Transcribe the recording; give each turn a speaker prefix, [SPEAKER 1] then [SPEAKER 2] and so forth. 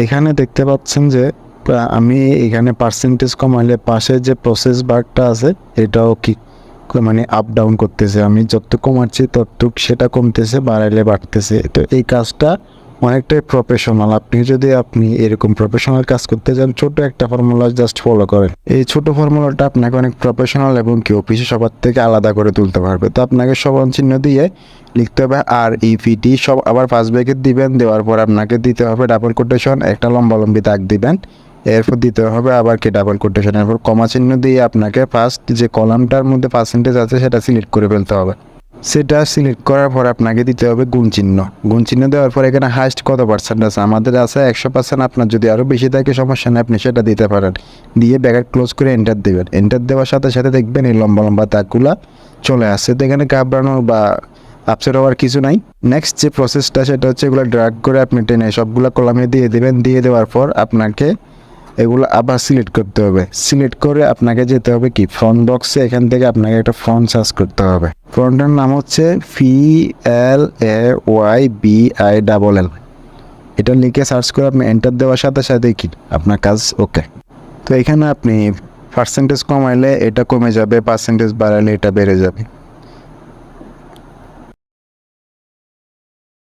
[SPEAKER 1] এখানে দেখতে পাচ্ছেন যে আমি এখানে পার্সেন্টেজ কমাইলে পাশে যে প্রসেস বারটা আছে এটাও কি মানে আপ ডাউন করতেছে। আমি যত কমাচ্ছি ততটুক সেটা কমতেছে, বাড়াইলে বাড়তেছে। তো এই কাজটা অনেকটাই প্রফেশনাল। আপনি এরকম প্রফেশনাল কাজ করতে চান, ছোট একটা ফর্মুলা জাস্ট ফলো করেন। এই ছোট ফর্মুলাটা আপনাকে অনেক প্রফেশনাল এবং কি অফিসে সবার থেকে আলাদা করে তুলতে পারবে। তো আপনাকে সমান চিহ্ন দিয়ে লিখতে হবে আর ইভিটি সব, আবার ফার্স্ট ব্র্যাকেট দিবেন, দেওয়ার পর আপনাকে দিতে হবে ডাবল কোটেশন, একটা লম্বি দাগ দিবেন, এরপর দিতে হবে আবার কি ডাবল কোটেশন, এরপর কমা চিহ্ন দিয়ে আপনাকে ফার্স্ট যে কলামটার মধ্যে পার্সেন্টেজ আছে সেটা সিলেক্ট করে ফেলতে হবে। সেটা সিলেক্ট করার পর আপনাকে দিতে হবে গুণ চিহ্ন। গুণ চিহ্ন দেওয়ার পর এখানে হাইস্ট কত পার্সেন্ট আছে, আমাদের আছে 100%। আপনার যদি আরও বেশি থাকে সমস্যা নেই, আপনি সেটা দিতে পারেন। দিয়ে ব্র্যাকেট ক্লোজ করে এন্টার দেবেন। এন্টার দেওয়ার সাথে সাথে দেখবেন এই লম্বা দাগগুলা চলে আসছে। তো এখানে ঘাবড়ানোর বা আপসেট হওয়ার কিছু নাই। নেক্সট যে প্রসেসটা সেটা হচ্ছে এগুলো ড্র্যাগ করে আপনি টেনে সবগুলো কলামে দিয়ে দেবেন। দিয়ে দেওয়ার পর আপনাকে এগুলো আবার সিলেক্ট করতে হবে। সিলেক্ট করে আপনাকে যেতে হবে কি ফ্রন্ট বক্সে, এখান থেকে আপনাকে একটা ফন্ট সার্চ করতে হবে। ফন্টের নাম হচ্ছে FLAYBILL। এটা লিখে সার্চ করে আপনি এন্টার দেওয়ার সাথে সাথে কি আপনার কাজ ওকে। তো এখানে আপনি পার্সেন্টেজ কমাইলে এটা কমে যাবে, পার্সেন্টেজ বাড়ালে এটা বেড়ে যাবে।